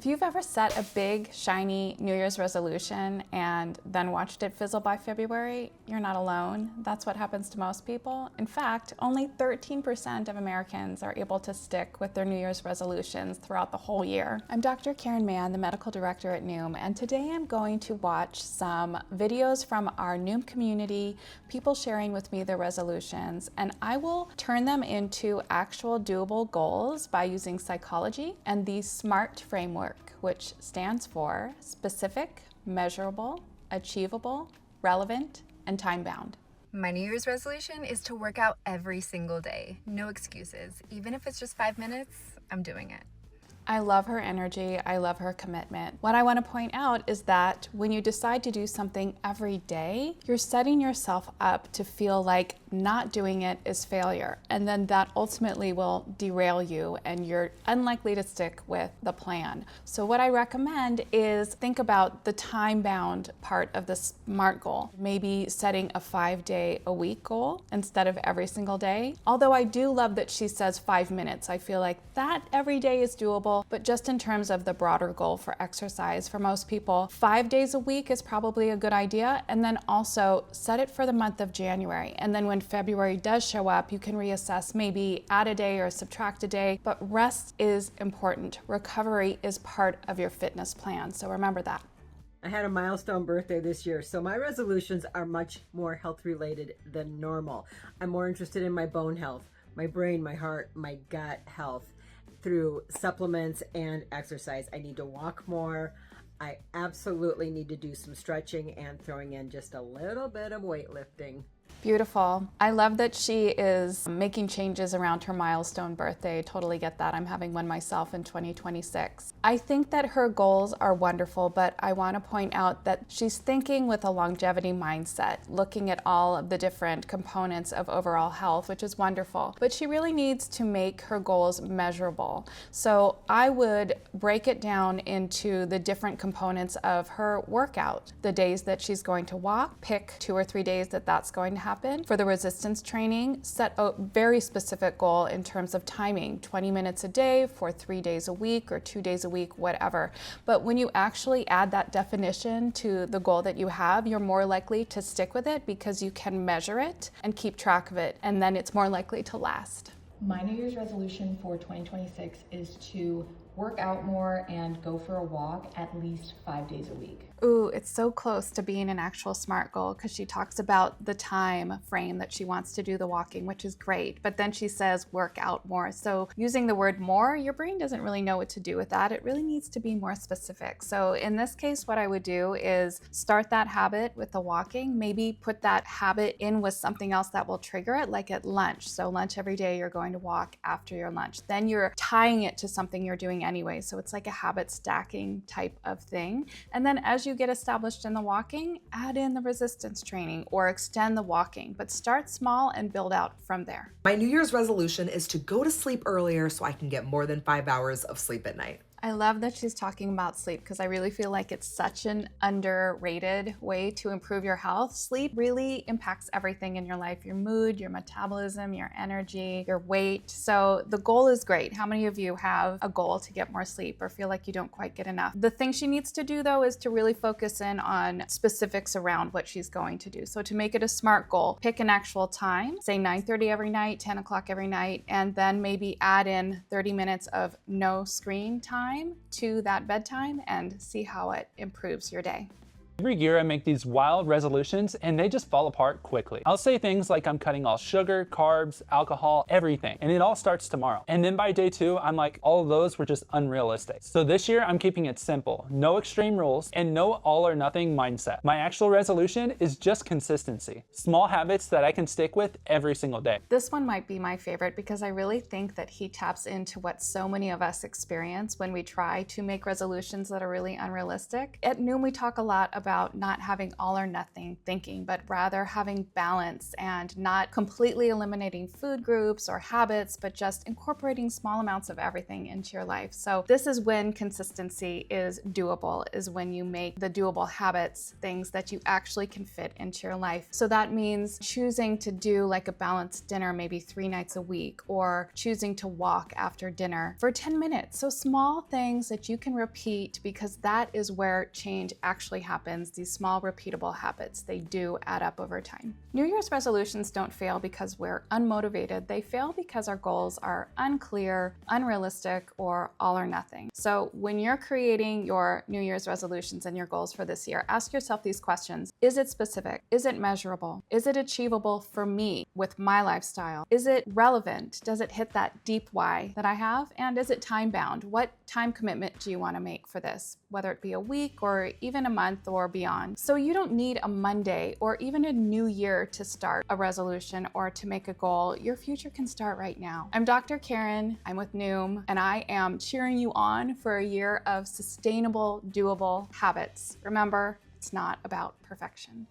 you've ever set a big, shiny New Year's resolution and then watched it fizzle by February, you're not alone. That's what happens to most people. In fact, only 13% of Americans are able to stick with their New Year's resolutions throughout the whole year. I'm Dr. Karen Mann, the medical director at Noom, and today I'm going to watch some videos from our Noom community, people sharing with me their resolutions, and I will turn them into actual doable goals by using psychology and the SMART framework, which stands for specific, measurable, achievable, relevant, and time-bound. My New Year's resolution is to work out every single day. No excuses. Even if it's just 5 minutes, I'm doing it. I love her energy. I love her commitment. What I want to point out is that when you decide to do something every day, you're setting yourself up to feel like not doing it is failure. And then that ultimately will derail you and you're unlikely to stick with the plan. So what I recommend is think about the time-bound part of the SMART goal. Maybe setting a 5-day-a-week goal instead of every single day. Although I do love that she says 5 minutes. I feel like that every day is doable. But just in terms of the broader goal for exercise, for most people, 5 days a week is probably a good idea. And then also set it for the month of January. And then when February does show up, you can reassess, maybe add a day or subtract a day. But rest is important. Recovery is part of your fitness plan. So remember that. I had a milestone birthday this year, so my resolutions are much more health related than normal. I'm more interested in my bone health, my brain, my heart, my gut health through supplements and exercise. I need to walk more. I absolutely need to do some stretching and throwing in just a little bit of weightlifting. Beautiful. I love that she is making changes around her milestone birthday. Totally get that. I'm having one myself in 2026. I think that her goals are wonderful, but I want to point out that she's thinking with a longevity mindset, looking at all of the different components of overall health, which is wonderful. But she really needs to make her goals measurable. So I would break it down into the different components of her workout. The days that she's going to walk, pick 2 or 3 days that's going to happen. For the resistance training, set a very specific goal in terms of timing, 20 minutes a day for 3 days a week or 2 days a week, whatever. But when you actually add that definition to the goal that you have, you're more likely to stick with it because you can measure it and keep track of it, and then it's more likely to last. My New Year's resolution for 2026 is to work out more and go for a walk at least 5 days a week. Ooh, it's so close to being an actual SMART goal because she talks about the time frame that she wants to do the walking, which is great. But then she says work out more. So using the word more, your brain doesn't really know what to do with that. It really needs to be more specific. So in this case, what I would do is start that habit with the walking, maybe put that habit in with something else that will trigger it, like at lunch. So lunch every day, you're going to walk after your lunch. Then you're tying it to something you're doing anyway. So it's like a habit stacking type of thing. And then as you get established in the walking, add in the resistance training or extend the walking, but start small and build out from there. My New Year's resolution is to go to sleep earlier so I can get more than 5 hours of sleep at night. I love that she's talking about sleep because I really feel like it's such an underrated way to improve your health. Sleep really impacts everything in your life, your mood, your metabolism, your energy, your weight. So the goal is great. How many of you have a goal to get more sleep or feel like you don't quite get enough? The thing she needs to do though is to really focus in on specifics around what she's going to do. So to make it a SMART goal, pick an actual time, say 9:30 every night, 10 o'clock every night, and then maybe add in 30 minutes of no screen time to that bedtime and see how it improves your day. Every year I make these wild resolutions and they just fall apart quickly. I'll say things like I'm cutting all sugar, carbs, alcohol, everything, and it all starts tomorrow. And then by day 2, I'm like, all of those were just unrealistic. So this year I'm keeping it simple, no extreme rules, and no all or nothing mindset. My actual resolution is just consistency, small habits that I can stick with every single day. This one might be my favorite because I really think that he taps into what so many of us experience when we try to make resolutions that are really unrealistic. At Noom, we talk a lot about about not having all or nothing thinking, but rather having balance and not completely eliminating food groups or habits, but just incorporating small amounts of everything into your life. So this is when consistency is doable, is when you make the doable habits things that you actually can fit into your life. So that means choosing to do like a balanced dinner maybe 3 nights a week, or choosing to walk after dinner for 10 minutes. So small things that you can repeat, because that is where change actually happens. These small repeatable habits, they do add up over time. New Year's resolutions don't fail because we're unmotivated. They fail because our goals are unclear, unrealistic, or all or nothing. So when you're creating your New Year's resolutions and your goals for this year, ask yourself these questions. Is it specific? Is it measurable? Is it achievable for me with my lifestyle? Is it relevant? Does it hit that deep why that I have? And is it time bound? What time commitment do you want to make for this, whether it be a week or even a month or beyond? So you don't need a Monday or even a new year to start a resolution or to make a goal. Your future can start right now. I'm Dr. Karen, I'm with Noom, and I am cheering you on for a year of sustainable, doable habits. Remember, it's not about perfection.